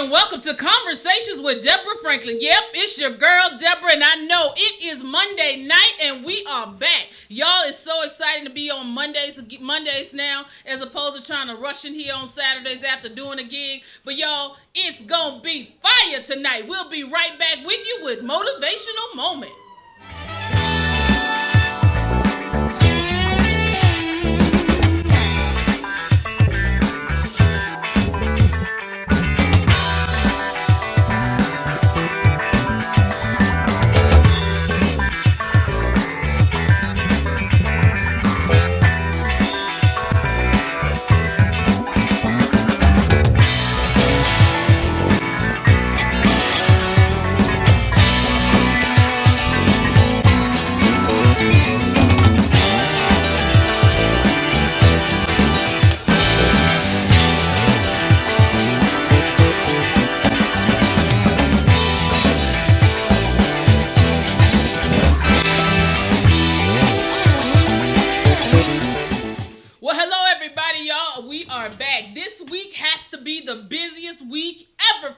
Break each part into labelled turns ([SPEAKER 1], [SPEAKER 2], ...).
[SPEAKER 1] and welcome to Conversations with Deborah Franklin. Yep, it's your girl Deborah, and I know it is Monday night, and we are back. Y'all, it's so exciting to be on Mondays now, as opposed to trying to rush in here on Saturdays after doing a gig. But y'all, it's gonna be fire tonight. We'll be right back with you with Motivational Moment.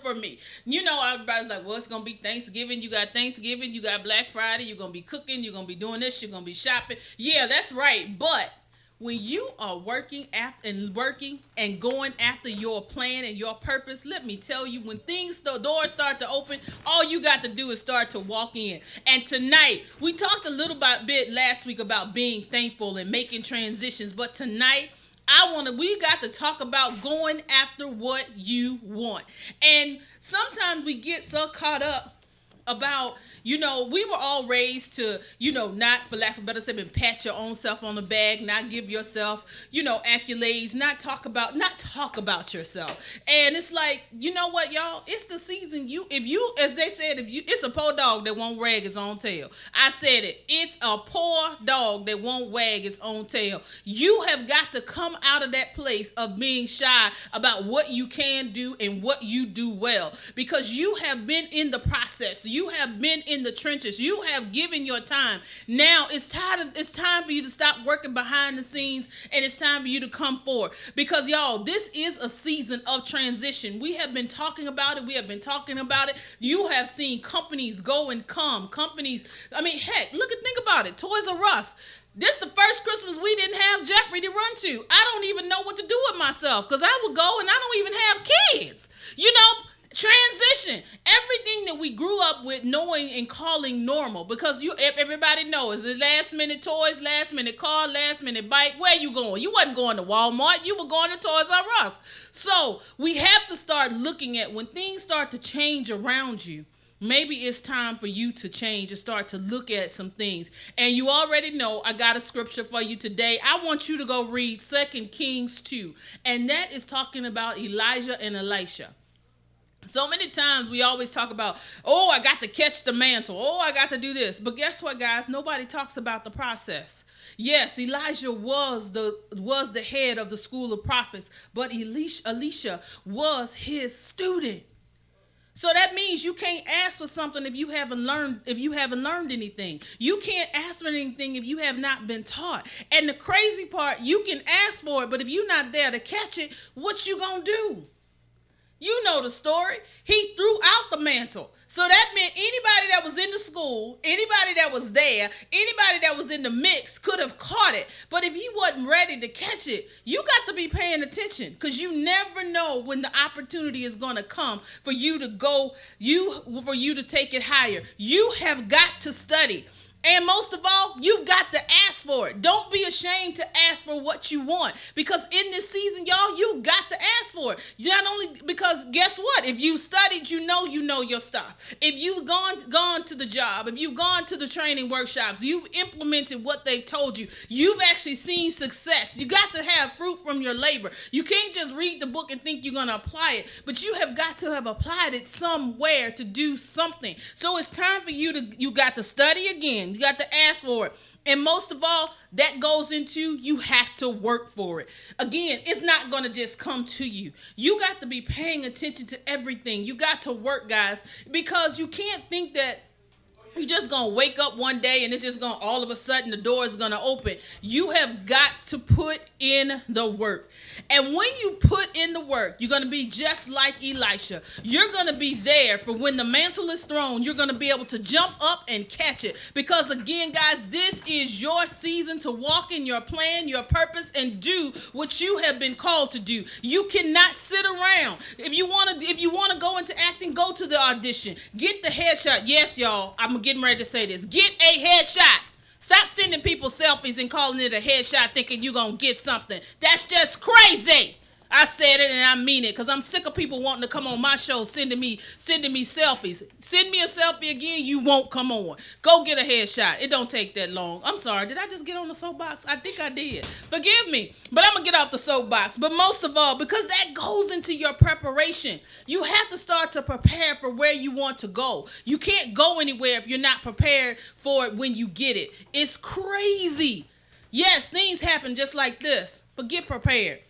[SPEAKER 1] For me, you know, everybody's like, well, it's gonna be Thanksgiving. You got Thanksgiving, you got Black Friday, you're gonna be cooking, you're gonna be doing this, you're gonna be shopping. Yeah, that's right. But when you are working and going after your plan and your purpose, let me tell you, when the doors start to open, all you got to do is start to walk in. And tonight, we talked a little bit last week about being thankful and making transitions, but tonight we got to talk about going after what you want. And sometimes we get so caught up about, you know, we were all raised to, you know, not, for lack of a better statement, pat your own self on the back, not give yourself, you know, accolades, not talk about yourself. And it's like, you know what, y'all, it's the season. As they said, it's a poor dog that won't wag its own tail. I said it. It's a poor dog that won't wag its own tail. You have got to come out of that place of being shy about what you can do and what you do well, because you have been in the process. You have been in the trenches. You have given your time. Now it's time for you to stop working behind the scenes, and it's time for you to come forward. Because y'all, this is a season of transition. We have been talking about it. You have seen companies go and come. Heck, think about it. Toys R Us. This the first Christmas we didn't have Jeffrey to run to. I don't even know what to do with myself, because I would go and I don't even have kids. You know, transition. Everything that we grew up with knowing and calling normal, because everybody knows the last minute toys, last minute car, last minute bike. Where you going? You wasn't going to Walmart. You were going to Toys R Us. So we have to start looking at when things start to change around you. Maybe it's time for you to change and start to look at some things. And you already know I got a scripture for you today. I want you to go read 2 Kings 2. And that is talking about Elijah and Elisha. So many times we always talk about, oh, I got to catch the mantle. Oh, I got to do this. But guess what, guys? Nobody talks about the process. Yes, Elijah was the head of the school of prophets, but Elisha was his student. So that means you can't ask for something if you haven't learned anything. You can't ask for anything if you have not been taught. And the crazy part, you can ask for it, but if you're not there to catch it, what you gonna do? You know the story. He threw out the mantle. So that meant anybody that was in the school, anybody that was there, anybody that was in the mix could have caught it. But if he wasn't ready to catch it, you got to be paying attention, because you never know when the opportunity is going to come for you to take it higher. You have got to study. And most of all, you've got to ask for it. Don't be ashamed to ask for what you want, because in this season, y'all, you got to ask for it. Not only because guess what? If you studied, you know your stuff. If you've gone to the job, if you've gone to the training workshops, you've implemented what they told you. You've actually seen success. You got to have fruit from your labor. You can't just read the book and think you're going to apply it, but you have got to have applied it somewhere to do something. So it's time for you got to study again. You got to ask for it. And most of all, that goes into you have to work for it. Again, it's not going to just come to you. You got to be paying attention to everything. You got to work, guys, because you can't think that You're just going to wake up one day and it's just going to, all of a sudden, the door is going to open. You have got to put in the work. And when you put in the work, you're going to be just like Elisha. You're going to be there for when the mantle is thrown. You're going to be able to jump up and catch it. Because again, guys, this is your season to walk in your plan, your purpose, and do what you have been called to do. You cannot sit around. If you want to go into acting, go to the audition. Get the headshot. Yes, y'all, I'm getting ready to say this. Get a headshot. Stop sending people selfies and calling it a headshot thinking you're going to get something. That's just crazy. I said it and I mean it because I'm sick of people wanting to come on my show sending me selfies. Send me a selfie again, you won't come on. Go get a headshot. It don't take that long. I'm sorry. Did I just get on the soapbox? I think I did. Forgive me. But I'm going to get off the soapbox. But most of all, because that goes into your preparation. You have to start to prepare for where you want to go. You can't go anywhere if you're not prepared for it when you get it. It's crazy. Yes, things happen just like this. But get prepared.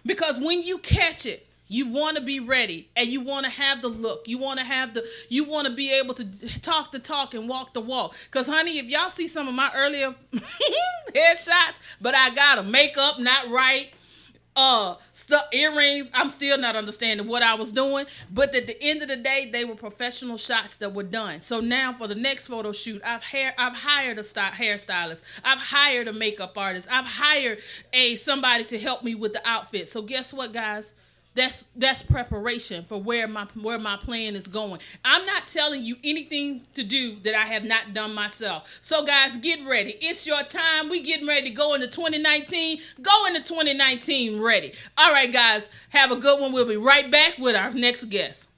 [SPEAKER 1] Because when you catch it, you want to be ready and you want to have the look. You want to be able to talk the talk and walk the walk. Because, honey, if y'all see some of my earlier headshots, but I got them, makeup not right, earrings, I'm still not understanding what I was doing. But at the end of the day, they were professional shots that were done. So now for the next photo shoot, I've hired a hairstylist. I've hired a makeup artist. I've hired somebody to help me with the outfit. So guess what, guys? That's preparation for where my plan is going. I'm not telling you anything to do that I have not done myself. So guys, get ready. It's your time. We getting ready to go into 2019. Go into 2019 ready. All right, guys, have a good one. We'll be right back with our next guest.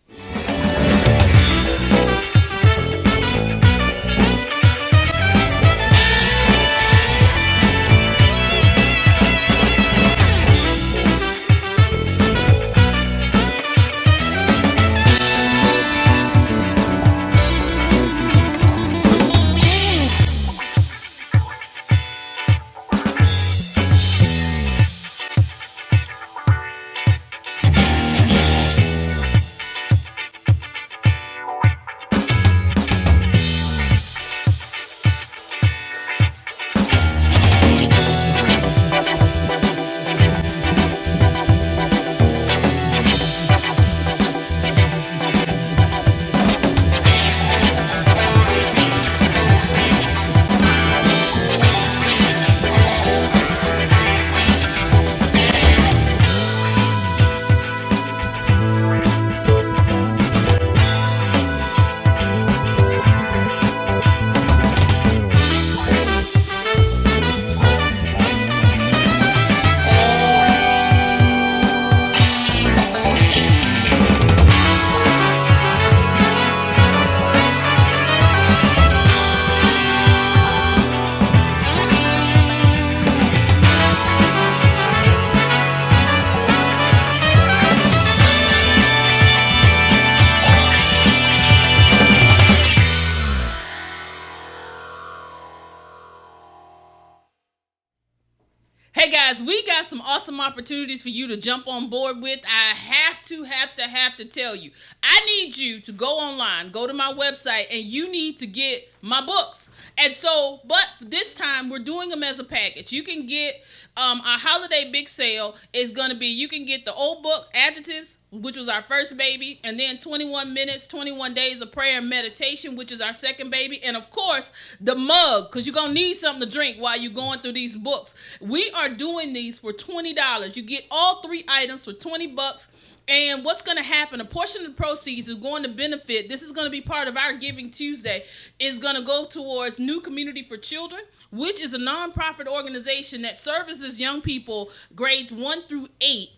[SPEAKER 1] We got some awesome opportunities for you to jump on board with. I have to tell you, I need you to go online, go to my website, and you need to get my books. And so, but this time we're doing them as a package. You can get our holiday big sale is going to be, you can get the old book, Adjectives, which was our first baby, and then 21 minutes, 21 days of prayer and meditation, which is our second baby, and of course, the mug, because you're going to need something to drink while you're going through these books. We are doing these for $20. You get all three items for $20. And what's going to happen, a portion of the proceeds is going to benefit, this is going to be part of our Giving Tuesday, is going to go towards New Community for Children, which is a nonprofit organization that services young people grades 1 through 8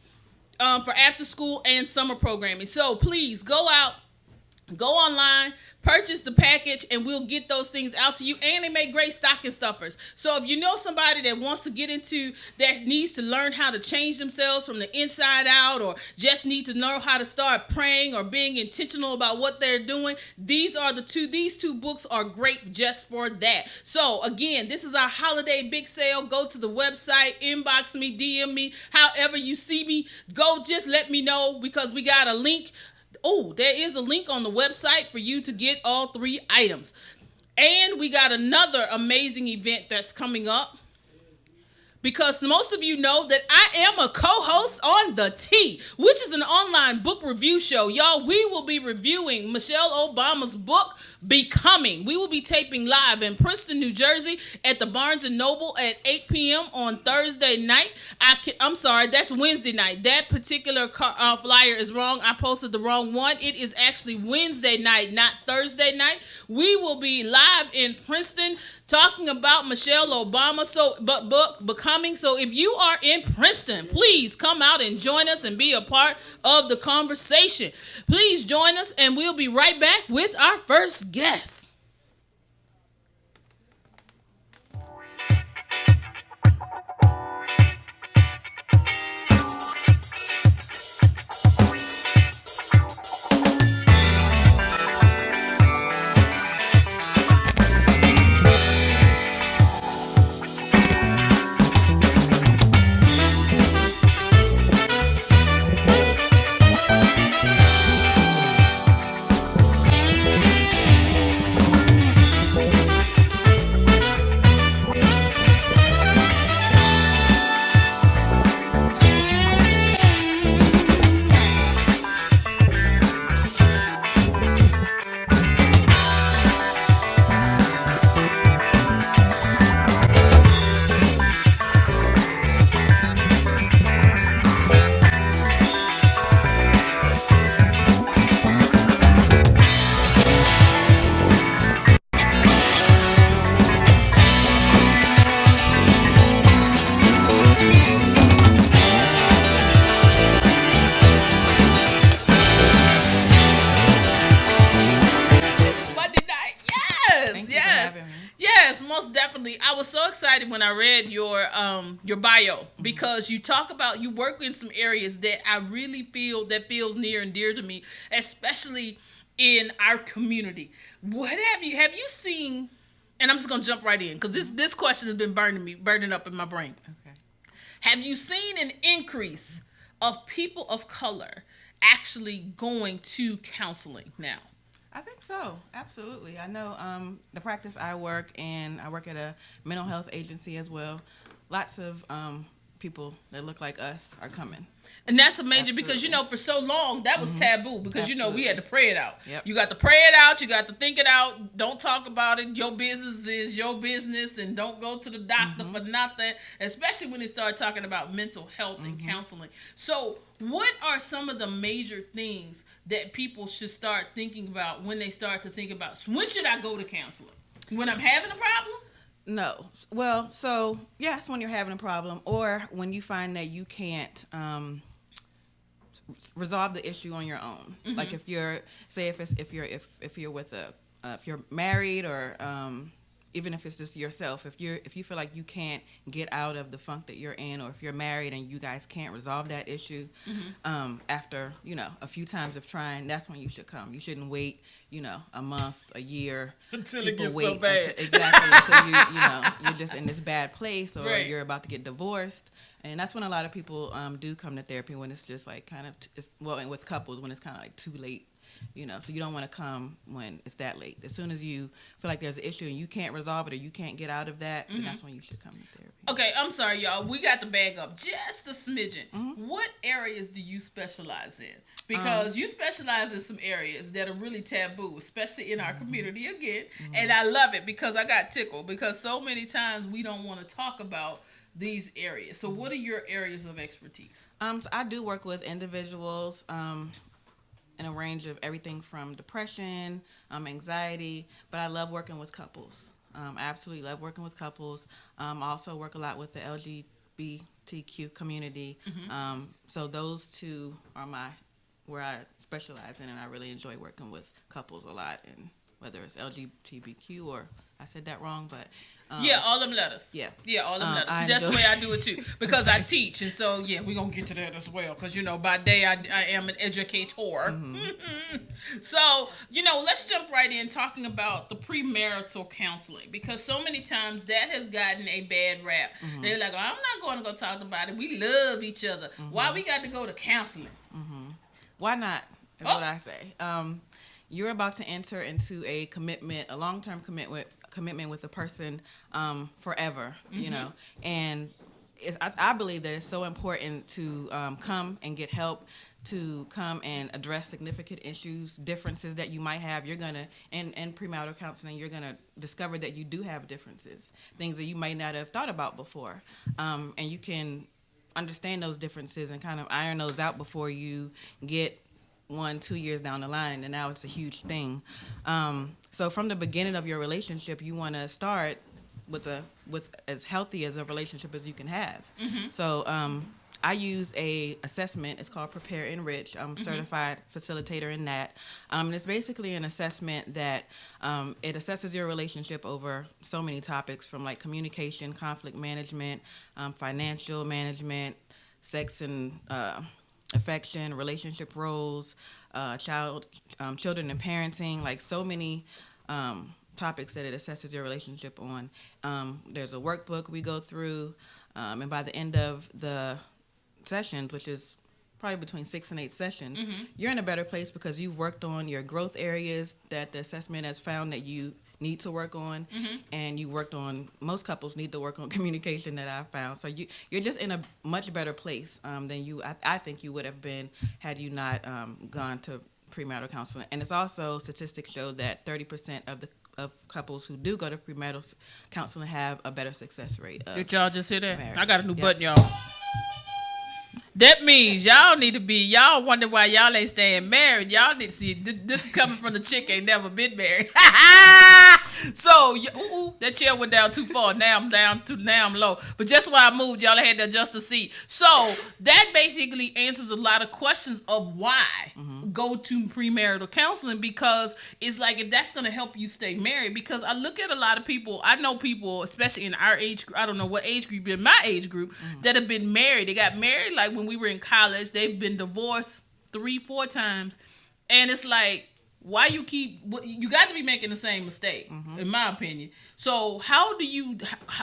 [SPEAKER 1] for after school and summer programming. So please go out, go online, purchase the package, and we'll get those things out to you. And they make great stocking stuffers. So if you know somebody that wants to get into, that needs to learn how to change themselves from the inside out, or just need to know how to start praying or being intentional about what they're doing, these two books are great just for that. So again, this is our holiday big sale. Go to the website, inbox me, DM me, however you see me, go just let me know, because we got a link. Oh, there is a link on the website for you to get all three items. And we got another amazing event that's coming up. Because most of you know that I am a co-host on The T, which is an online book review show. Y'all, we will be reviewing Michelle Obama's book, Becoming. We will be taping live in Princeton, New Jersey at the Barnes & Noble at 8 p.m. on Thursday night. I'm sorry, that's Wednesday night. That particular flyer is wrong. I posted the wrong one. It is actually Wednesday night, not Thursday night. We will be live in Princeton talking about Michelle Obama book Becoming. So if you are in Princeton, please come out and join us and be a part of the conversation. Please join us, and we'll be right back with our first guest. I was so excited when I read your bio, because you talk about, you work in some areas that I really feel that feels near and dear to me, especially in our community. What have you seen? And I'm just gonna jump right in, because this question has been burning up in my brain. Okay. Have you seen an increase of people of color actually going to counseling now?
[SPEAKER 2] I think so. Absolutely. I know the practice I work in, I work at a mental health agency as well. Lots of people that look like us are coming.
[SPEAKER 1] And that's amazing. Absolutely. Because, for so long, that was taboo. Because,
[SPEAKER 2] Absolutely.
[SPEAKER 1] We had to pray it out.
[SPEAKER 2] Yep.
[SPEAKER 1] You got to pray it out. You got to think it out. Don't talk about it. Your business is your business. And don't go to the doctor for nothing. Especially when they start talking about mental health and counseling. So what are some of the major things that people should start thinking about when they start to think about, when should I go to counseling? When I'm having a problem?
[SPEAKER 2] No. Well, so yes, when you're having a problem, or when you find that you can't resolve the issue on your own. Mm-hmm. Like if you're married, or even if it's just yourself, if you feel like you can't get out of the funk that you're in, or if you're married and you guys can't resolve that issue, after a few times of trying, that's when you should come. You shouldn't wait a month, a year,
[SPEAKER 1] until it gets so bad.
[SPEAKER 2] Until you're just in this bad place, or you're about to get divorced. And that's when a lot of people do come to therapy, when it's just like kind of, and with couples, when it's kind of like too late. So you don't want to come when it's that late. As soon as you feel like there's an issue and you can't resolve it, or you can't get out of that, then that's when you should come to therapy.
[SPEAKER 1] Okay, I'm sorry, y'all. We got to bag up just a smidgen. Mm-hmm. What areas do you specialize in? Because you specialize in some areas that are really taboo, especially in our community again. Mm-hmm. And I love it, because I got tickled, because so many times we don't want to talk about these areas. So what are your areas of expertise?
[SPEAKER 2] So I do work with individuals in a range of everything from depression, anxiety, but I love working with couples. I absolutely love working with couples. I also work a lot with the LGBTQ community. Mm-hmm. So those two are where I specialize in, and I really enjoy working with couples a lot, and whether it's LGBTQ, or I said that wrong, but
[SPEAKER 1] all them letters. Yeah, all them letters. That's the way I do it too, because I teach, and so we're gonna get to that as well, because by day I am an educator. Mm-hmm. So let's jump right in talking about the premarital counseling, because so many times that has gotten a bad rap. Mm-hmm. They're like, I'm not going to go talk about it. We love each other. Mm-hmm. Why we got to go to counseling?
[SPEAKER 2] Mm-hmm. Why not? Is what I say. you're about to enter into a commitment, a long-term commitment with a person forever, you know. And I believe that it's so important to come and get help, to come and address significant issues, differences that you might have. You're going to, in premarital counseling, you're going to discover that you do have differences, things that you might not have thought about before. And you can understand those differences and kind of iron those out before you get 1-2 years down the line, and now it's a huge thing. So from the beginning of your relationship, you want to start with as healthy as a relationship as you can have. So I use a assessment. It's called Prepare Enrich. I'm a certified facilitator in that. And it's basically an assessment that it assesses your relationship over so many topics, from like communication, conflict management, financial management, sex and affection, relationship roles, children and parenting, like so many topics that it assesses your relationship on. There's a workbook we go through, and by the end of the sessions, which is probably between 6 and 8 sessions, you're in a better place because you've worked on your growth areas that the assessment has found that you need to work on, and you worked on, most couples need to work on communication that I've found. So you're just in a much better place than I think you would have been had you not gone to premarital counseling. And it's also, statistics show that 30% of couples who do go to premarital counseling have a better success rate.
[SPEAKER 1] Did y'all just hear that?
[SPEAKER 2] Marriage.
[SPEAKER 1] I got a new button, y'all. That means y'all need to be, y'all wonder why y'all ain't staying married. Y'all need to see, this is coming from the chick ain't never been married. So, that chair went down too far. Now I'm low. But just why I moved, y'all had to adjust the seat. So, that basically answers a lot of questions of why go to premarital counseling, because it's like, if that's going to help you stay married. Because I look at a lot of people, I know people, especially in our age group, I don't know what age group, in my age group, that have been married. They got married like when we were in college. They've been divorced 3-4 times. And it's like, why you got to be making the same mistake, in my opinion. So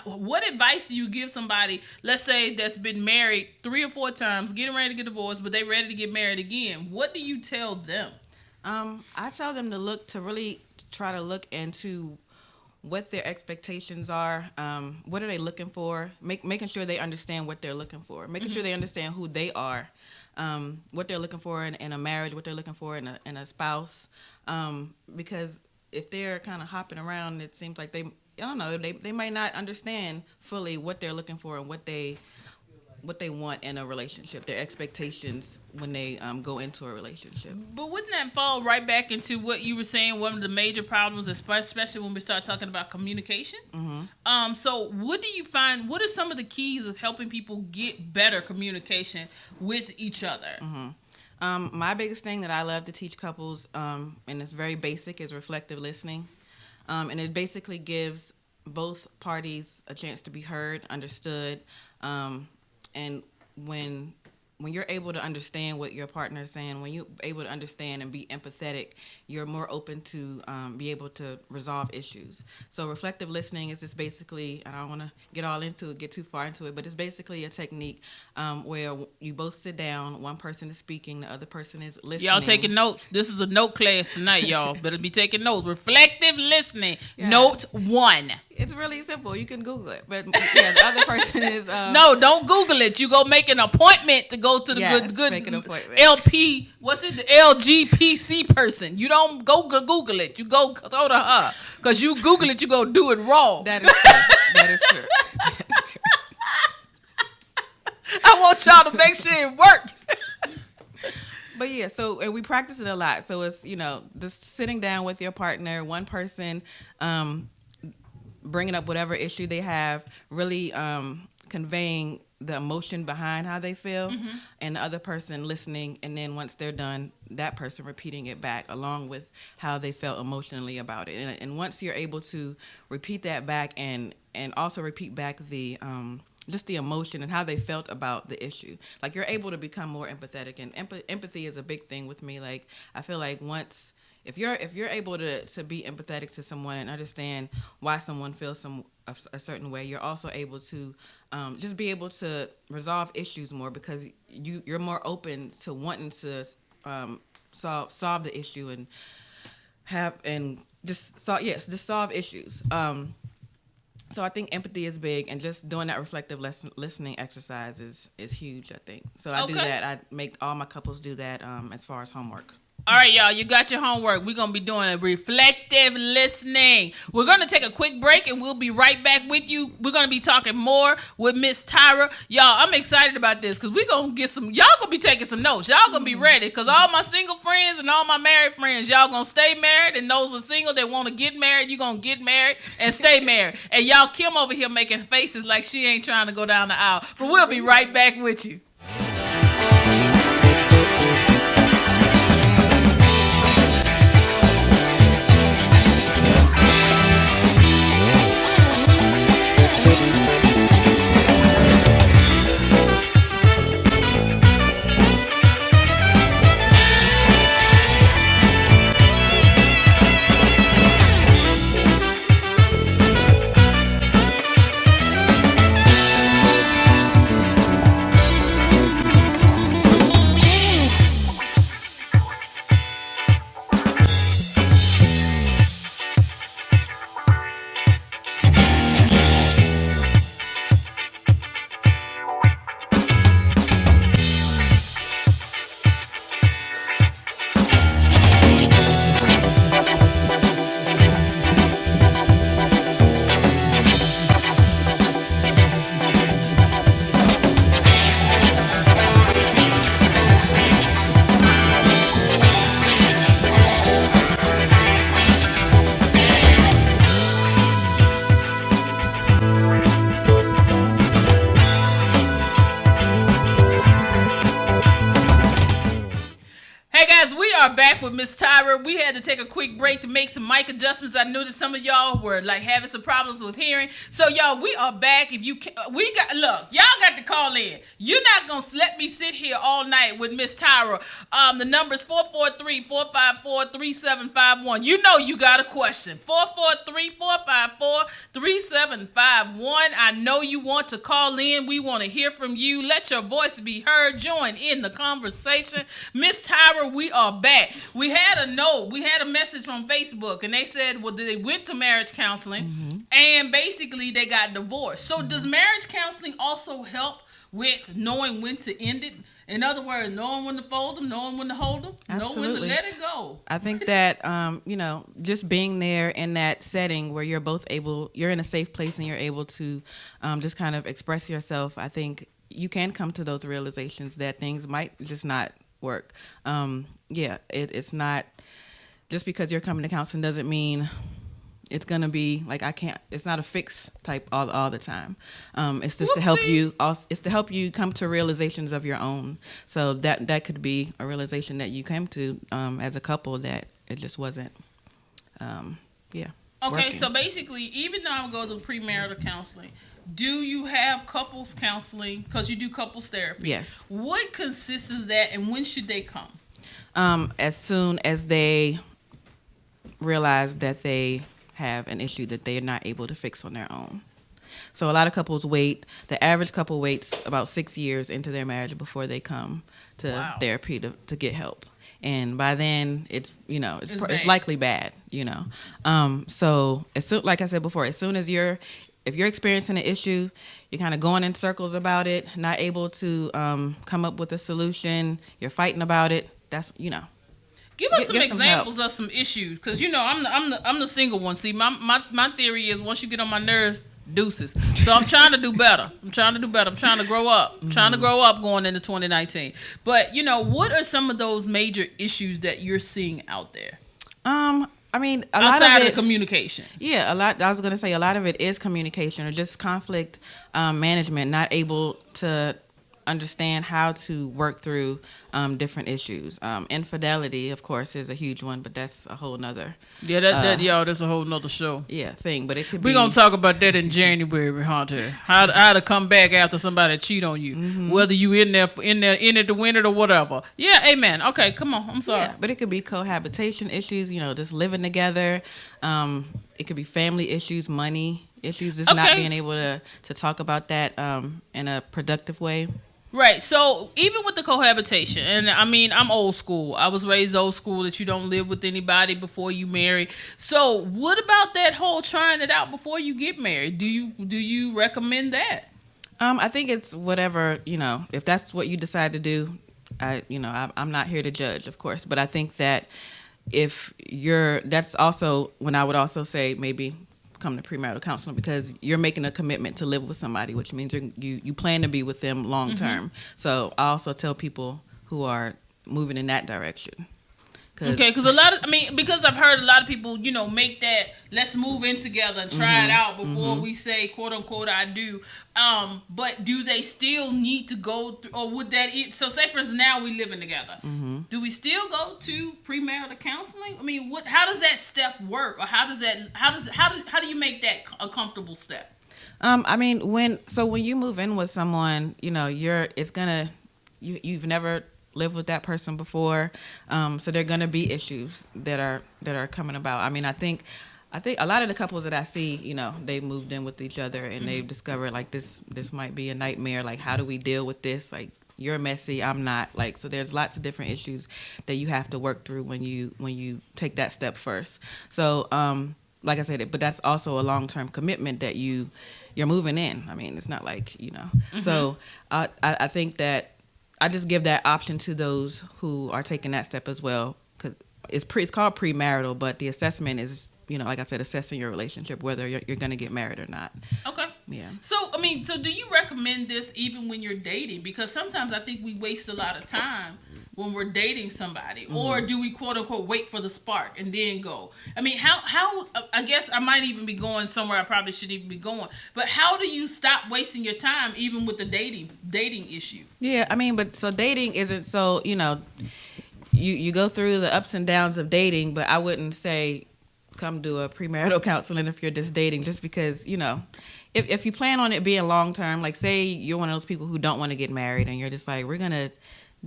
[SPEAKER 1] what advice do you give somebody, let's say, that's been married 3 or 4 times, getting ready to get divorced, but they ready to get married again? What do you tell them?
[SPEAKER 2] I tell them to really try to look into what their expectations are, what are they looking for, making sure they understand what they're looking for, making sure they understand who they are, what they're looking for in a marriage, what they're looking for in a spouse, because if they're kind of hopping around, it seems like they might not understand fully what they're looking for and what they want in a relationship, their expectations when they go into a relationship.
[SPEAKER 1] But wouldn't that fall right back into what you were saying, one of the major problems, especially when we start talking about communication? So what do you find, what are some of the keys of helping people get better communication with each other?
[SPEAKER 2] My biggest thing that I love to teach couples, and it's very basic, is reflective listening. And it basically gives both parties a chance to be heard, understood, and when you're able to understand what your partner is saying, when you're able to understand and be empathetic, you're more open to be able to resolve issues. So reflective listening is just basically, I don't want to get too far into it, but it's basically a technique where you both sit down, one person is speaking, the other person is listening.
[SPEAKER 1] Y'all taking notes. This is a note class tonight, y'all. Better be taking notes. Reflective listening. Yeah. Note 1.
[SPEAKER 2] It's really simple. You can Google it. But yeah, the other person is...
[SPEAKER 1] No, don't Google it. You go make an appointment to go to the good
[SPEAKER 2] make an appointment.
[SPEAKER 1] LP, what's it, the LGPC person. You don't go Google it. You go to her. Because you Google it, you go do it wrong.
[SPEAKER 2] That is true. That is true.
[SPEAKER 1] I want y'all to make sure it works.
[SPEAKER 2] But yeah, and we practice it a lot. So it's, just sitting down with your partner, one person... bringing up whatever issue they have, really conveying the emotion behind how they feel, and the other person listening, and then once they're done, that person repeating it back along with how they felt emotionally about it. And once you're able to repeat that back and also repeat back the just the emotion and how they felt about the issue, like you're able to become more empathetic. And empathy is a big thing with me. Like I feel like once... If you're able to be empathetic to someone and understand why someone feels a certain way, you're also able to just be able to resolve issues more, because you're more open to wanting to solve the issue and have and just solve issues. So I think empathy is big, and just doing that reflective listening exercise is huge, I think. So I do that. I make all my couples do that as far as homework.
[SPEAKER 1] All right, y'all, you got your homework. We're going to be doing a reflective listening. We're going to take a quick break, and we'll be right back with you. We're going to be talking more with Miss Tyra. Y'all, I'm excited about this because we're going to get some, y'all going to be taking some notes. Y'all going to be ready because all my single friends and all my married friends, y'all going to stay married, and those are single that want to get married, you're going to get married and stay married. And y'all, Kim over here making faces like she ain't trying to go down the aisle. But we'll be right back with you. With Miss Tyra, we had to take a quick break to make some mic adjustments. I knew that some of y'all were like having some problems with hearing. So y'all, we are back. If you can, y'all got to call in. You're not gonna let me sit here all night with Miss Tyra. The number's 443-454-3751. You know you got a question. 443-454-3751. I know you want to call in. We want to hear from you. Let your voice be heard. Join in the conversation. Miss Tyra, we are back. We had a note. We had a message from Facebook, and they said, well, they went to marriage counseling, and basically they got divorced. So does marriage counseling also help with knowing when to end it? In other words, knowing when to fold them, knowing when to hold them,
[SPEAKER 2] Absolutely.
[SPEAKER 1] knowing when to let it go.
[SPEAKER 2] I think that, just being there in that setting where you're both you're in a safe place and you're able to just kind of express yourself, I think you can come to those realizations that things might just not work. It's not just because you're coming to counseling doesn't mean it's gonna be like it's not a fix type all the time. It's just to help you. It's to help you come to realizations of your own. So that could be a realization that you came to as a couple that it just wasn't. Okay,
[SPEAKER 1] working. So basically, even though I'm going to premarital counseling, do you have couples counseling? Because you do couples therapy.
[SPEAKER 2] Yes.
[SPEAKER 1] What consists of that, and when should they come?
[SPEAKER 2] As soon as they realize that they have an issue that they are not able to fix on their own. So a lot of couples wait. The average couple waits about 6 years into their marriage before they come to therapy to get help. And by then, it's likely bad. So like I said before, as soon as if you're experiencing an issue, you're kind of going in circles about it, not able to come up with a solution. You're fighting about it. That's
[SPEAKER 1] Give us some examples of some issues, because I'm the single one. See, my theory is once you get on my nerves, deuces. So I'm trying to do better. I'm trying to grow up. I'm trying to grow up going into 2019. But what are some of those major issues that you're seeing out there?
[SPEAKER 2] A
[SPEAKER 1] outside
[SPEAKER 2] lot of
[SPEAKER 1] the communication.
[SPEAKER 2] Yeah, a lot. I was going to say a lot of it is communication or just conflict management, not able to understand how to work through different issues. Infidelity, of course, is a huge one, but that's a whole nother.
[SPEAKER 1] Yeah, that's a whole nother show.
[SPEAKER 2] Yeah, thing. But it could.
[SPEAKER 1] We're gonna talk about that in January, Hunter. How to come back after somebody cheat on you, whether you in it to win it or whatever. Yeah, amen. Okay, come on. I'm sorry.
[SPEAKER 2] Yeah, but it could be cohabitation issues. Just living together. It could be family issues, money issues. Just not being able to talk about that in a productive way.
[SPEAKER 1] Right. So even with the cohabitation, and I mean, I'm old school. I was raised old school that you don't live with anybody before you marry. So what about that whole trying it out before you get married? Do you recommend that?
[SPEAKER 2] I think it's whatever, if that's what you decide to do. I'm not here to judge, of course, but I think that that's also when I would also say maybe come to premarital counseling, because you're making a commitment to live with somebody, which means you plan to be with them long term. Mm-hmm. So I also tell people who are moving in that direction.
[SPEAKER 1] Okay, because because I've heard a lot of people, make that let's move in together and try it out before we say quote unquote I do. But do they still need to go through, or would that? So say for instance now we living together. Mm-hmm. Do we still go to premarital counseling? I mean, how does that step work, or how do you make that a comfortable step?
[SPEAKER 2] When you move in with someone, you've never lived with that person before, so there are going to be issues that are coming about. I think a lot of the couples that I see, they moved in with each other and they've discovered like this might be a nightmare. Like, how do we deal with this? Like, you're messy, I'm not. Like, so there's lots of different issues that you have to work through when you take that step first. So like I said, but that's also a long-term commitment that you're moving in. I mean, it's not like So I think that I just give that option to those who are taking that step as well, because it's called premarital, but the assessment is, like I said, assessing your relationship, whether you're going to get married or not.
[SPEAKER 1] Okay.
[SPEAKER 2] Yeah.
[SPEAKER 1] So do you recommend this even when you're dating? Because sometimes I think we waste a lot of time when we're dating somebody, or do we quote unquote wait for the spark and then go? I mean, how I guess I might even be going somewhere I probably shouldn't even be going. But how do you stop wasting your time even with the dating issue? Yeah,
[SPEAKER 2] but so dating isn't so, you go through the ups and downs of dating, but I wouldn't say come do a premarital counseling if you're just dating, just because, if you plan on it being long term, like say you're one of those people who don't want to get married and you're just like, we're going to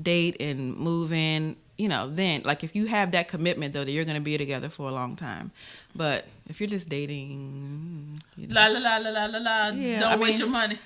[SPEAKER 2] date and move in, then like if you have that commitment though that you're going to be together for a long time. But if you're just dating,
[SPEAKER 1] la la la la la la la, yeah, don't waste your money.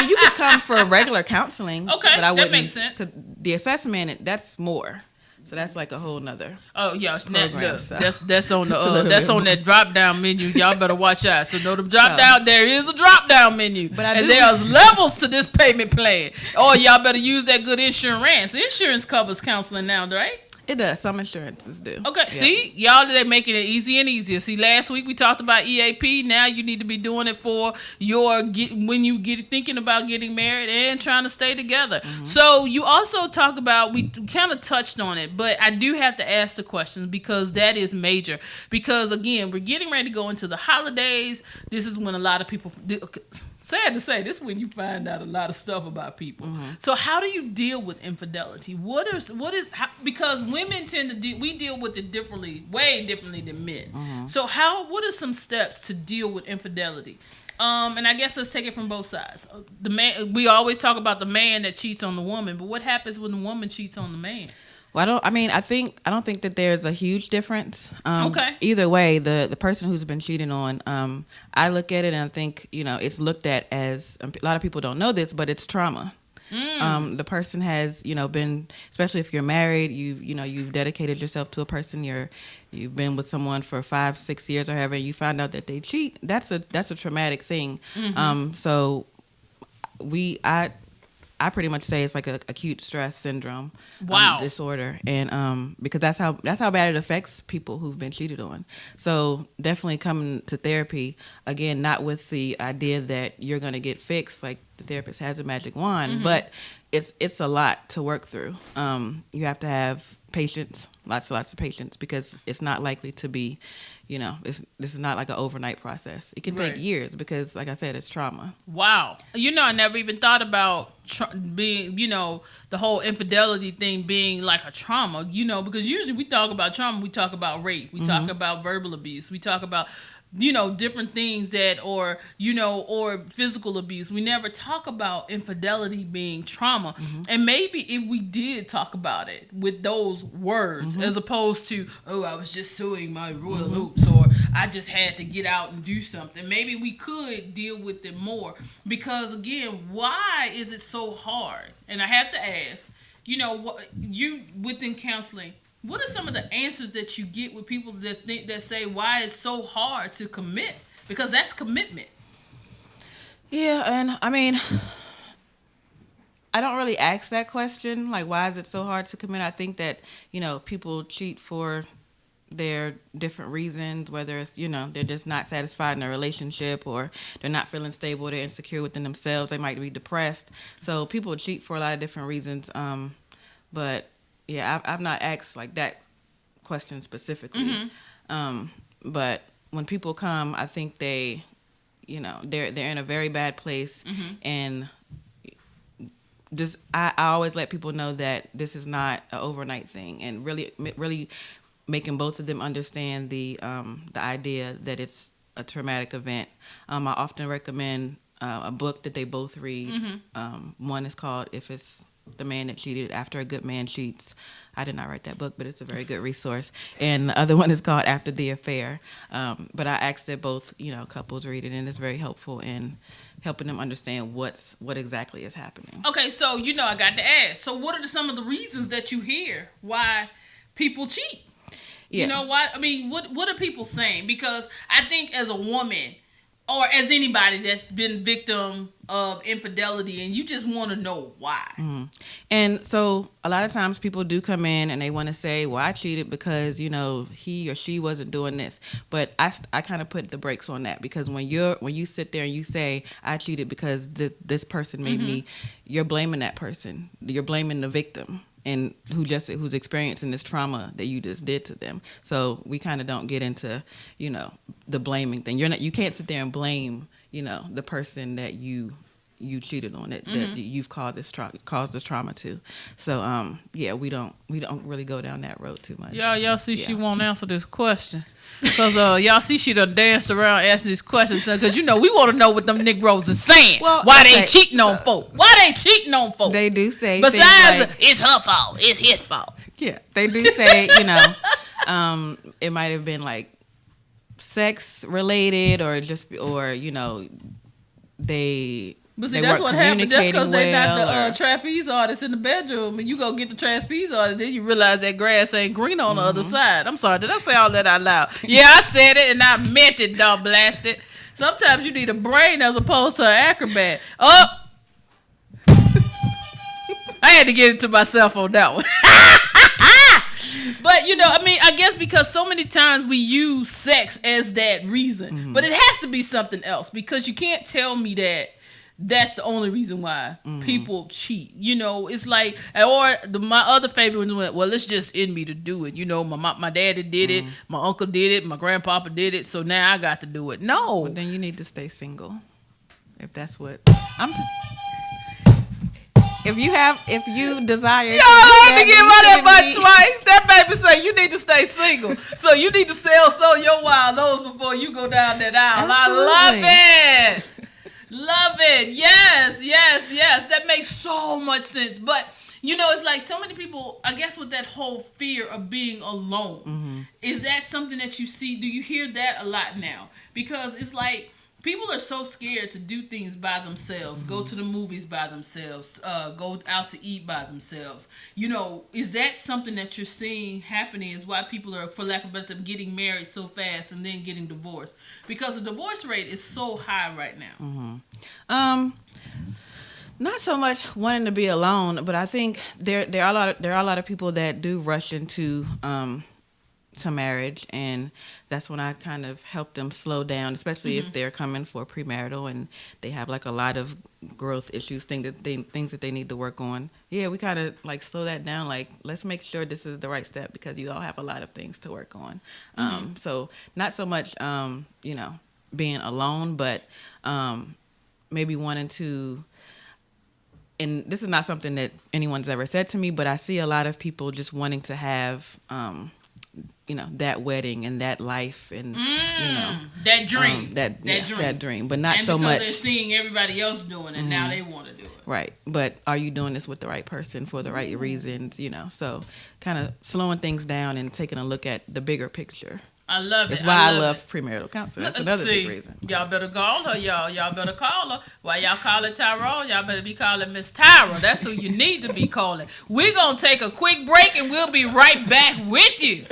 [SPEAKER 2] You could come for regular counseling.
[SPEAKER 1] Okay,
[SPEAKER 2] but I wouldn't,
[SPEAKER 1] that makes sense.
[SPEAKER 2] Because the assessment, that's more. So that's like a whole nother.
[SPEAKER 1] Oh yeah,
[SPEAKER 2] program,
[SPEAKER 1] that's on the that's on that drop down menu. Y'all better watch out. So know the drop down. There is a drop down menu, and there's levels to this payment plan. Oh, y'all better use that good insurance. Insurance covers counseling now, right?
[SPEAKER 2] It does. Some insurances do.
[SPEAKER 1] Okay, see? Y'all, they're making it easier and easier. See, last week we talked about EAP. Now you need to be doing it for when you get thinking about getting married and trying to stay together. Mm-hmm. So you also talk about, we kind of touched on it, but I do have to ask the questions because that is major. Because, again, we're getting ready to go into the holidays. This is when a lot of people... Sad to say, this is when you find out a lot of stuff about people. Mm-hmm. So how do you deal with infidelity? Because women tend to we deal with it way differently than men. Mm-hmm. So what are some steps to deal with infidelity? And I guess let's take it from both sides. The man, we always talk about the man that cheats on the woman, but what happens when the woman cheats on the man?
[SPEAKER 2] Well, I don't think that there's a huge difference.
[SPEAKER 1] Okay.
[SPEAKER 2] Either way, the person who's been cheated on, I look at it and I think, it's looked at as, a lot of people don't know this, but it's trauma. The person has, been, especially if you're married, you've dedicated yourself to a person, you've been with someone for 5-6 years or however, you find out that they cheat. That's a traumatic thing. Mm-hmm. So I pretty much say it's like a acute stress syndrome disorder, and because that's how bad it affects people who've been cheated on. So definitely coming to therapy, again, not with the idea that you're going to get fixed, like the therapist has a magic wand, mm-hmm. but it's a lot to work through. You have to have patience, lots of patience, because it's not likely to be, this is not like an overnight process. It can take years because, like I said, it's trauma.
[SPEAKER 1] Wow. I never even thought about being, the whole infidelity thing being like a trauma, because usually we talk about trauma, we talk about rape, we mm-hmm. talk about verbal abuse, we talk about different things that, or physical abuse. We never talk about infidelity being trauma. And maybe if we did talk about it with those words, as opposed to, oh, I was just sewing my royal oats, or I just had to get out and do something, maybe we could deal with it more. Because again, why is it so hard? And I have to ask, what you within counseling, what are some of the answers that you get with people that say why it's so hard to commit? Because that's commitment.
[SPEAKER 2] Yeah, and I mean, I don't really ask that question, like, why is it so hard to commit? I think that, people cheat for their different reasons, whether it's, they're just not satisfied in a relationship, or they're not feeling stable, they're insecure within themselves, they might be depressed. So people cheat for a lot of different reasons. But yeah, I've not asked like that question specifically. But when people come, I think they, they're in a very bad place, and just I always let people know that this is not an overnight thing, and really making both of them understand the idea that it's a traumatic event. I often recommend a book that they both read. One is called If It's the Man That Cheated, After a Good Man Cheats. I did not write that book, but it's a very good resource. And the other one is called After the Affair. But I asked that both, couples read it, and it's very helpful in helping them understand what exactly is happening.
[SPEAKER 1] Okay, so I got to ask. So what are some of the reasons that you hear why people cheat?
[SPEAKER 2] Yeah.
[SPEAKER 1] Why? I mean, what are people saying? Because I think as a woman, or as anybody that's been victim of infidelity, and you just want to know why.
[SPEAKER 2] And so a lot of times people do come in and they want to say, well, I cheated because, he or she wasn't doing this. But I kind of put the brakes on that, because when you sit there and you say, I cheated because this person made me, you're blaming that person. You're blaming the victim, and who's experiencing this trauma that you just did to them. So we kind of don't get into, the blaming thing. You can't sit there and blame, the person that you cheated on, that you've caused this trauma to. So yeah, we don't really go down that road too much.
[SPEAKER 1] Y'all see, she won't answer this question. Because y'all see she done danced around asking these questions, because we want to know what them Negroes is saying.
[SPEAKER 2] Well,
[SPEAKER 1] why they cheating on folk? Why they cheating on folk?
[SPEAKER 2] They do say,
[SPEAKER 1] besides it's her fault, it's his fault.
[SPEAKER 2] Yeah, they do say, it might have been like sex related, or they.
[SPEAKER 1] But see,
[SPEAKER 2] they
[SPEAKER 1] that's
[SPEAKER 2] weren't
[SPEAKER 1] what happened. That's because they not the
[SPEAKER 2] or
[SPEAKER 1] trapeze artist in the bedroom, and you go get the trapeze artist, then you realize that grass ain't green on the other side. I'm sorry, did I say all that out loud? Yeah, I said it, and I meant it, dog blast it. Sometimes you need a brain as opposed to an acrobat. Oh! I had to get it to myself on that one. But, I guess because so many times we use sex as that reason. But it has to be something else, because you can't tell me that that's the only reason why people cheat. It's like, or my other favorite one went, well, it's just in me to do it. My daddy did it, my uncle did it, my grandpapa did it, so now I got to do it. No.
[SPEAKER 2] But then you need to stay single. If that's what if you desire.
[SPEAKER 1] Y'all let me get my that butt twice. That baby say you need to stay single. So you need to sow your wild oats before you go down that aisle.
[SPEAKER 2] Absolutely.
[SPEAKER 1] I love it. Love it. Yes. That makes so much sense. But, it's like so many people, I guess, with that whole fear of being alone. Is that something that you see? Do you hear that a lot now? Because it's like people are so scared to do things by themselves, go to the movies by themselves, go out to eat by themselves. Is that something that you're seeing happening, is why people are, for lack of a better term, getting married so fast and then getting divorced? Because the divorce rate is so high right now.
[SPEAKER 2] Not so much wanting to be alone, but I think there are a lot of people that do rush into to marriage, and that's when I kind of help them slow down, especially if they're coming for premarital and they have like a lot of growth issues, things that they need to work on. Yeah, we kind of like slow that down. Like, let's make sure this is the right step, because you all have a lot of things to work on. So not so much, being alone, but maybe wanting to. And this is not something that anyone's ever said to me, but I see a lot of people just wanting to have that wedding and that life and
[SPEAKER 1] that dream,
[SPEAKER 2] that dream, but not
[SPEAKER 1] and
[SPEAKER 2] so
[SPEAKER 1] because
[SPEAKER 2] much.
[SPEAKER 1] they're seeing everybody else doing it, now they want to do it.
[SPEAKER 2] Right, but are you doing this with the right person for the right reasons? So kind of slowing things down and taking a look at the bigger picture.
[SPEAKER 1] I love it.
[SPEAKER 2] That's why I love premarital counseling. That's another big reason.
[SPEAKER 1] Y'all better call her, y'all. Y'all better call her. While y'all calling Tyrone, y'all better be calling Miss Tyra. That's who you need to be calling. We're going to take a quick break, and we'll be right back with you.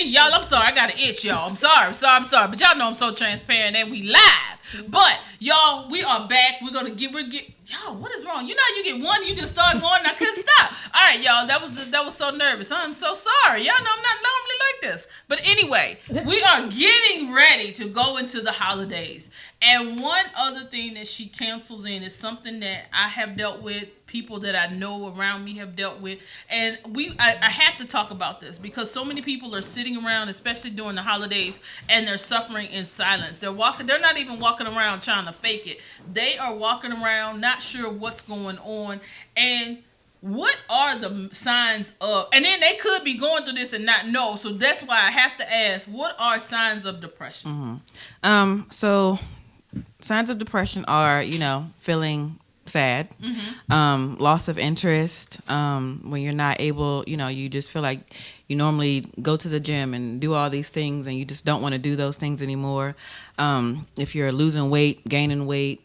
[SPEAKER 1] Y'all, I'm sorry. I got an itch, y'all. I'm sorry. But y'all know I'm so transparent and we live. But, y'all, we are back. We're y'all, what is wrong? You know you get one, you just start going, and I couldn't stop. All right, y'all, that was so nervous. I'm so sorry. Y'all know I'm not normally like this. But anyway, we are getting ready to go into the holidays. And one other thing that she counsels in is something that I have dealt with, people that I know around me have dealt with. And I have to talk about this because so many people are sitting around, especially during the holidays, and they're suffering in silence. They're not even walking around trying to fake it. They are walking around not sure what's going on. And what are the signs of, and then they could be going through this and not know. So that's why I have to ask, what are signs of depression?
[SPEAKER 2] So signs of depression are, feeling sad, loss of interest, when you're not able, you just feel like you normally go to the gym and do all these things and you just don't want to do those things anymore. If you're losing weight, gaining weight,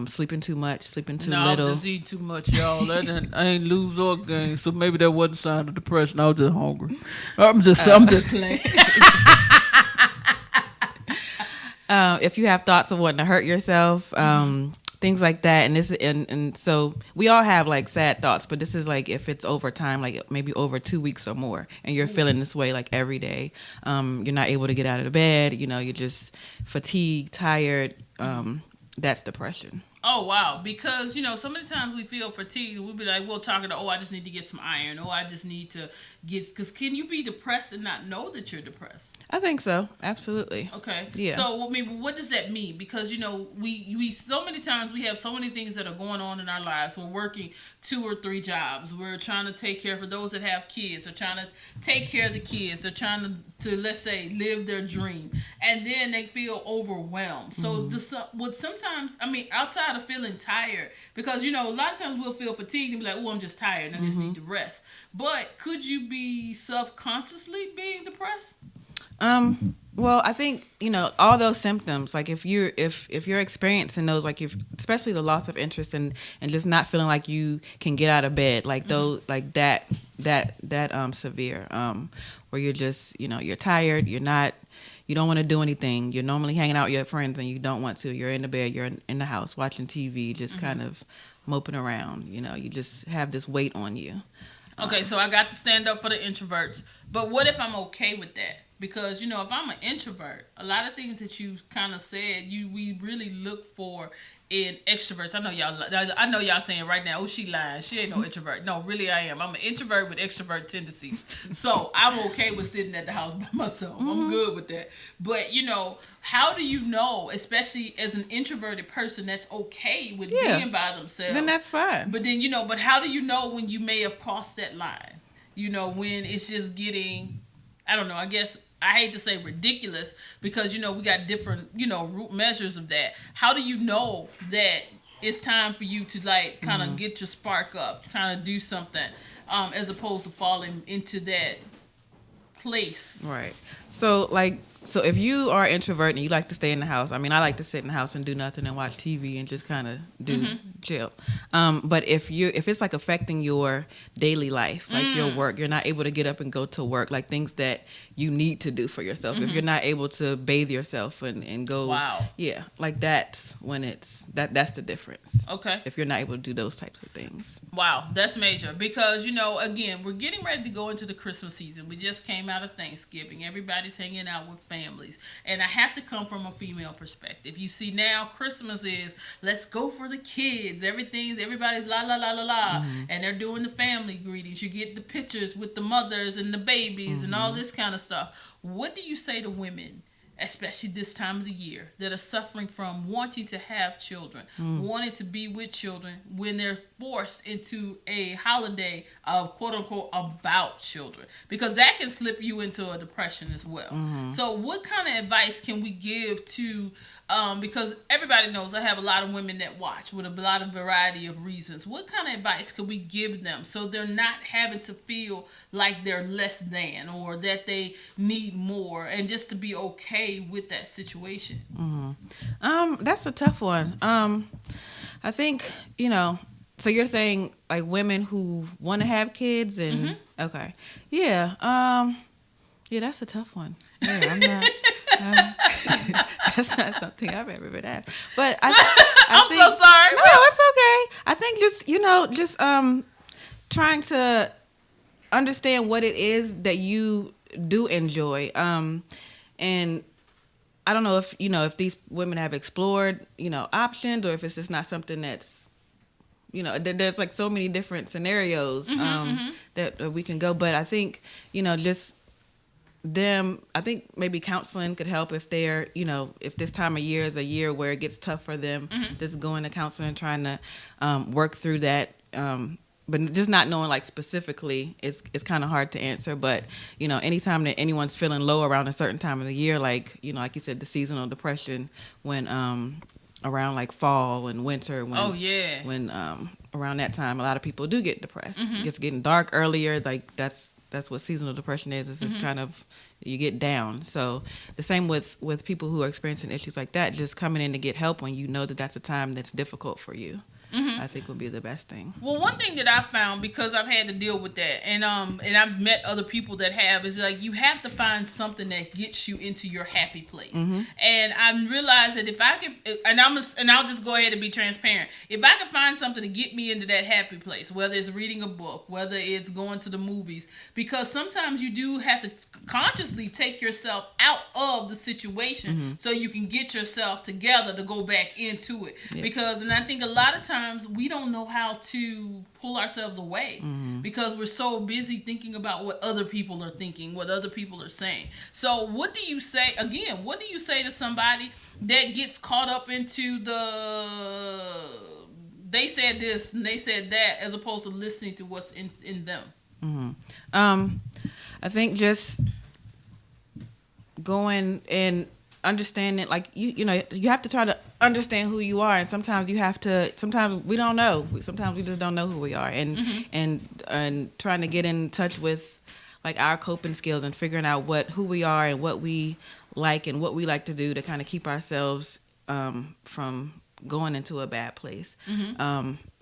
[SPEAKER 2] sleeping too much, sleeping too little.
[SPEAKER 1] I just eat too much, y'all. I ain't lose or gain, so maybe that wasn't a sign of depression. I was just hungry. I'm just playing.
[SPEAKER 2] If you have thoughts of wanting to hurt yourself, things like that, and so we all have like sad thoughts, but this is like if it's over time, like maybe over 2 weeks or more, and you're feeling this way like every day, you're not able to get out of the bed, you're just fatigued, tired. That's depression.
[SPEAKER 1] Oh, wow. Because, so many times we feel fatigued and we'll be like, we'll talk about, I just need to get some iron. I just need to because can you be depressed and not know that you're depressed?
[SPEAKER 2] I think so. Absolutely.
[SPEAKER 1] Okay.
[SPEAKER 2] Yeah.
[SPEAKER 1] So, what does that mean? Because, we so many times we have so many things that are going on in our lives. We're working 2 or 3 jobs. We're trying to take care for those that have kids. They're trying to take care of the kids. They're trying to let's say, live their dream. And then they feel overwhelmed. So, sometimes, outside of feeling tired, because, a lot of times we'll feel fatigued and be like, I'm just tired and I just need to rest. But could you be subconsciously being depressed?
[SPEAKER 2] Well, I think, all those symptoms, like if you're experiencing those, like especially the loss of interest and just not feeling like you can get out of bed, like those, like that severe, where you're just, you're tired, you don't want to do anything. You're normally hanging out with your friends and you don't want to. You're in the bed, you're in the house watching TV, just kind of moping around. You just have this weight on you.
[SPEAKER 1] Okay, so I got to stand up for the introverts. But what if I'm okay with that? because you know, if I'm an introvert, a lot of things that you kind of said, we really look for in extroverts. I know y'all saying right now, oh, she lying. She ain't no introvert. No, really I am. I'm an introvert with extrovert tendencies. So I'm okay with sitting at the house by myself. I'm good with that. But you know, how do you know, especially as an introverted person, that's okay with being by themselves?
[SPEAKER 2] Then that's fine.
[SPEAKER 1] But then, you know, but how do you know when you may have crossed that line? You know, when it's just getting, I don't know, I guess I hate to say ridiculous, because, you know, we got different, you know, root measures of that. How do you know that it's time for you to, like, kind of get your spark up, kind of do something, as opposed to falling into that place?
[SPEAKER 2] Right. So, like, so if you are an introvert and you like to stay in the house, I mean, I like to sit in the house and do nothing and watch TV and just kind of do chill. But if it's like affecting your daily life, like your work, you're not able to get up and go to work, like things that you need to do for yourself. If you're not able to bathe yourself and go, yeah, like that's when that's the difference.
[SPEAKER 1] Okay.
[SPEAKER 2] If you're not able to do those types of things.
[SPEAKER 1] Wow, that's major, because, you know, again, we're getting ready to go into the Christmas season. We just came out of Thanksgiving. Everybody's hanging out with families. And I have to come from a female perspective. You see, now Christmas is, let's go for the kids. Everybody's la, la, la, la, la. And they're doing the family greetings. You get the pictures with the mothers and the babies and all this kind of stuff. What do you say to women, especially this time of the year, that are suffering from wanting to have children, wanting to be with children, when they're forced into a holiday of quote unquote about children? Because that can slip you into a depression as well. So what kind of advice can we give to, because everybody knows I have a lot of women that watch with a lot of variety of reasons. What kind of advice could we give them so they're not having to feel like they're less than, or that they need more, and just to be okay with that situation?
[SPEAKER 2] That's a tough one. I think, you know, so you're saying like women who want to have kids and okay. Yeah. Yeah, that's a tough one. Yeah, I'm not that's not something I've ever been asked. But I
[SPEAKER 1] I'm
[SPEAKER 2] think,
[SPEAKER 1] so sorry.
[SPEAKER 2] No, it's okay. I think just, you know, just trying to understand what it is that you do enjoy. And I don't know if, you know, if these women have explored, you know, options, or if it's just not something that's, you know, there's like so many different scenarios that we can go. But I think, you know, just I think maybe counseling could help if they're, you know, if this time of year is a year where it gets tough for them, just going to counseling and trying to work through that. But just not knowing like specifically, it's kind of hard to answer. But, you know, anytime that anyone's feeling low around a certain time of the year, like, you know, like you said, the seasonal depression, when around like fall and winter, when around that time, a lot of people do get depressed. It's getting dark earlier. Like that's what seasonal depression is. It's just kind of, you get down. So the same with people who are experiencing issues like that, just coming in to get help when you know that that's a time that's difficult for you. I think would be the best thing. Well,
[SPEAKER 1] one thing that I found, because I've had to deal with that, and I've met other people that have, is like you have to find something that gets you into your happy place. And I realized that if I could, and I'll just go ahead and be transparent. If I could find something to get me into that happy place, whether it's reading a book, whether it's going to the movies, because sometimes you do have to consciously take yourself out of the situation so you can get yourself together to go back into it. Because, and I think a lot of times we don't know how to pull ourselves away because we're so busy thinking about what other people are thinking, what other people are saying. So what do you say to somebody that gets caught up into they said this and they said that, as opposed to listening to what's in them?
[SPEAKER 2] I think just going and understanding, like you know, you have to try to understand who you are, and sometimes we don't know. Sometimes we just don't know who we are, and trying to get in touch with like our coping skills and figuring out who we are and what we like and what we like to do to kind of keep ourselves from going into a bad place.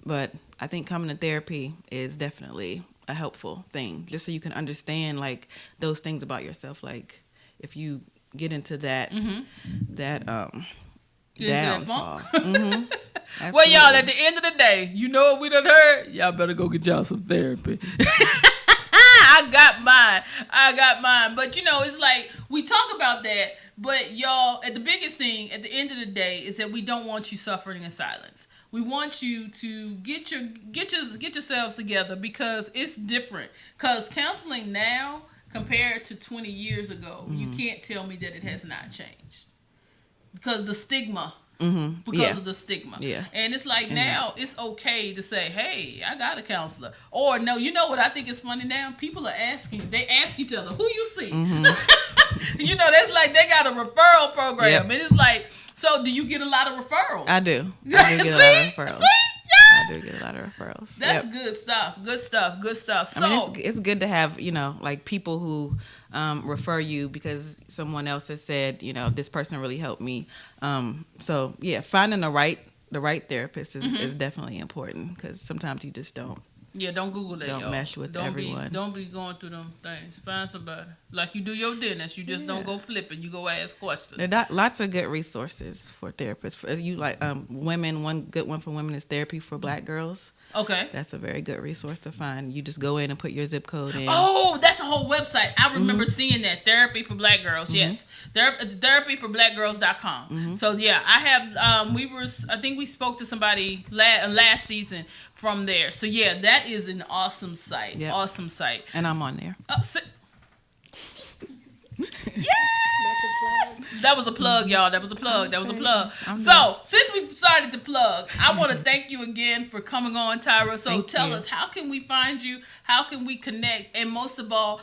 [SPEAKER 2] But I think coming to therapy is definitely a helpful thing, just so you can understand like those things about yourself. Like if you get into that downfall.
[SPEAKER 1] Well, y'all, at the end of the day, you know what we done heard? Y'all better go get y'all some therapy. I got I got mine. But it's like we talk about that, but y'all, at the biggest thing at the end of the day is that we don't want you suffering in silence. We want you to get yourselves together, because it's different. Because counseling now compared to 20 years ago, you can't tell me that it has not changed. Because the stigma. Because of the stigma. Yeah. And it's like now it's okay to say, hey, I got a counselor. Or no, you know what I think is funny now? People are asking, they ask each other, who you see? That's like they got a referral program. Yep. And it's like, so do you get a lot of referrals?
[SPEAKER 2] I do. I do get a lot of referrals. I do get a lot of referrals.
[SPEAKER 1] That's good stuff. Good stuff. So
[SPEAKER 2] I mean, it's good to have, like people who refer you because someone else has said, this person really helped me. So yeah, finding the right therapist is definitely important, because sometimes you just don't.
[SPEAKER 1] Yeah, don't Google that.
[SPEAKER 2] Don't mesh with everyone.
[SPEAKER 1] Don't be going through them things. Find somebody like you do your dentist. You just don't go flipping. You go ask questions.
[SPEAKER 2] There are lots of good resources for therapists. For you, like women. One good one for women is Therapy for Black Girls.
[SPEAKER 1] Okay,
[SPEAKER 2] that's a very good resource to find. You just go in and put your zip code in.
[SPEAKER 1] Oh, that's a whole website. I remember seeing that. Therapy for Black Girls. Yes, therapyforblackgirls.com. So yeah, I have. I think we spoke to somebody last season from there. So yeah, that is an awesome site. Yep. Awesome site.
[SPEAKER 2] And I'm on there.
[SPEAKER 1] Yes! That was a plug, y'all. That was a plug. So, since we started to plug, I want to thank you again for coming on, Tyra. So, tell us, how can we find you? How can we connect? And most of all,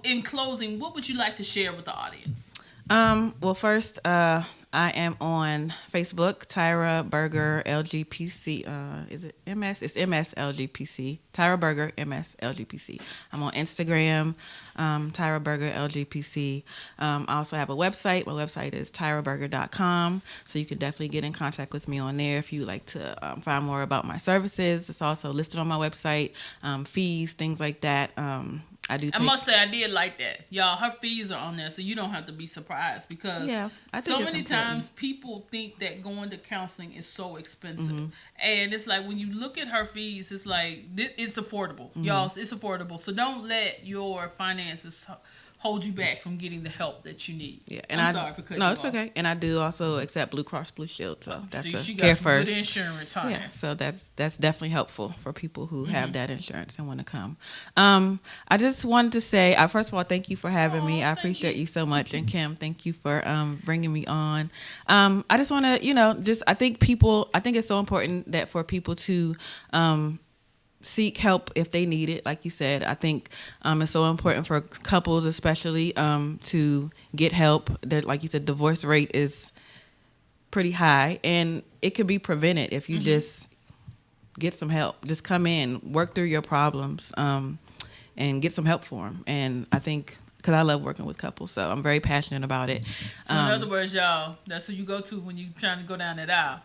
[SPEAKER 1] in closing, what would you like to share with the audience?
[SPEAKER 2] Well, first, I am on Facebook, Tyra Berger LGPC. Is it MS? It's MS LGPC. Tyra Berger MS LGPC. I'm on Instagram, Tyra Berger LGPC. I also have a website. My website is tyraberger.com. So you can definitely get in contact with me on there if you like to find more about my services. It's also listed on my website, fees, things like that. I
[SPEAKER 1] must say I did like that, y'all. Her fees are on there, so you don't have to be surprised, because so many times people think that going to counseling is so expensive, and it's like when you look at her fees, it's like it's affordable, y'all. It's affordable, so don't let your finances hold you back from getting the help that you need. Yeah, and I'm sorry for cutting you off. No, it's okay.
[SPEAKER 2] And I do also accept Blue Cross Blue Shield, so that's
[SPEAKER 1] she
[SPEAKER 2] care
[SPEAKER 1] got some
[SPEAKER 2] first.
[SPEAKER 1] Good insurance, huh?
[SPEAKER 2] Yeah, so that's definitely helpful for people who have that insurance and want to come. I just wanted to say, first of all, thank you for having me. I appreciate you so much, and Kim, thank you for bringing me on. I just want to, I think it's so important that for people to seek help if they need it. Like you said, I think it's so important for couples especially to get help. Like you said, divorce rate is pretty high, and it could be prevented if you just get some help. Just come in, work through your problems, and get some help for them. And I think, because I love working with couples, so I'm very passionate about it.
[SPEAKER 1] So in other words, y'all, that's who you go to when you're trying to go down that aisle.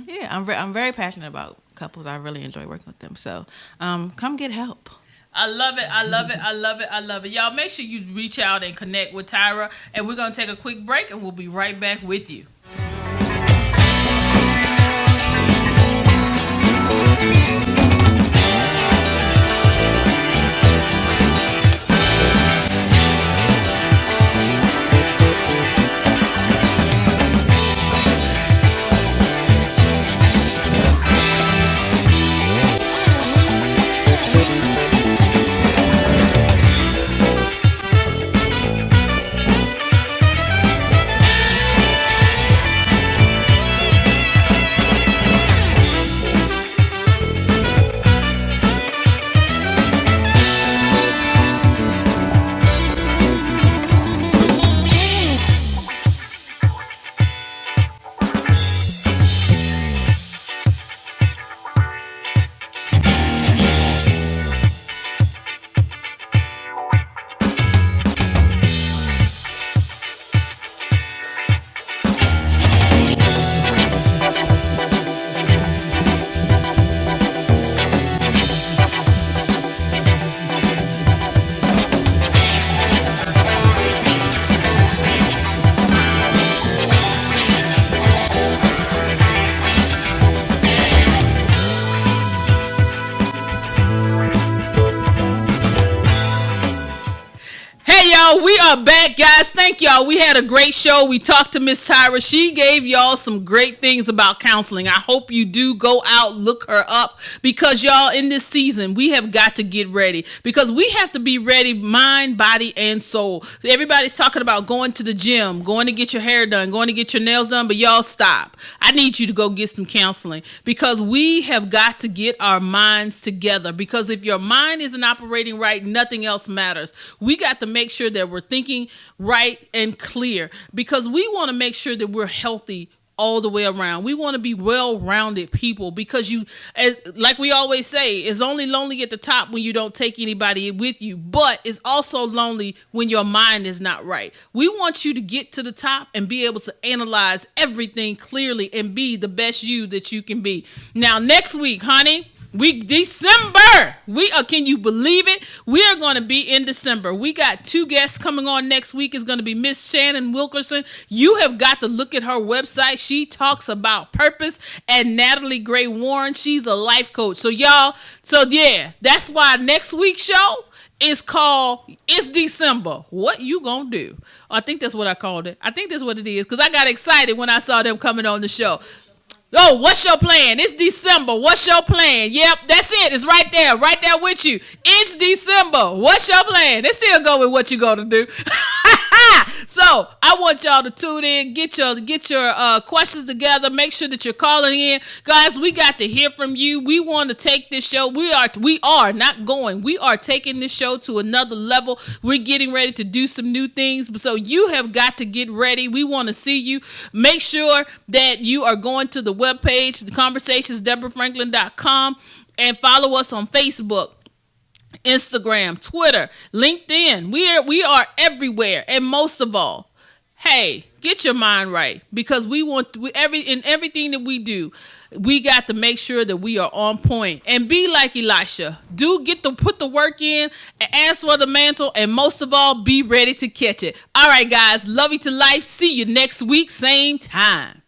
[SPEAKER 2] Yeah, I'm very passionate about couples. I really enjoy working with them. So come get help.
[SPEAKER 1] I love it. Y'all, make sure you reach out and connect with Tyra. And we're going to take a quick break, and we'll be right back with you. are back, guys. Thank y'all. We had a great show. We talked to Miss Tyra. She gave y'all some great things about counseling. I hope you do go out, look her up, because y'all, in this season, we have got to get ready, because we have to be ready, mind, body, and soul. Everybody's talking about going to the gym, going to get your hair done, going to get your nails done, but y'all stop. I need you to go get some counseling, because we have got to get our minds together, because if your mind isn't operating right, nothing else matters. We got to make sure that we're thinking right and clear, because we want to make sure that we're healthy all the way around. We want to be well-rounded people, because like we always say, it's only lonely at the top when you don't take anybody with you, but it's also lonely when your mind is not right. We want you to get to the top and be able to analyze everything clearly and be the best you that you can be. Now, next week, honey, December. Can you believe it? We are going to be in December. We got 2 guests coming on next week. It's going to be Miss Shannon Wilkerson. You have got to look at her website. She talks about purpose. And Natalie Gray Warren, she's a life coach. So that's why next week's show is called It's December. What you gonna do? I think that's what I called it. I think that's what it is, because I got excited when I saw them coming on the show. Oh, what's your plan? It's December. What's your plan? Yep, that's it. It's right there with you. It's December. What's your plan? Let's still go with what you gonna do. So I want y'all to tune in, get your questions together. Make sure that you're calling in, guys. We got to hear from you. We want to take this show. We are not going. We are taking this show to another level. We're getting ready to do some new things. So you have got to get ready. We want to see you. Make sure that you are going to the webpage, the conversations, DeborahFranklin.com, and follow us on Facebook, Instagram, Twitter, LinkedIn. We are everywhere. And most of all, hey, get your mind right, because in everything that we do, we got to make sure that we are on point and be like Elisha. Put the work in and ask for the mantle, and most of all, be ready to catch it. All right, guys, love you to life. See you next week, same time.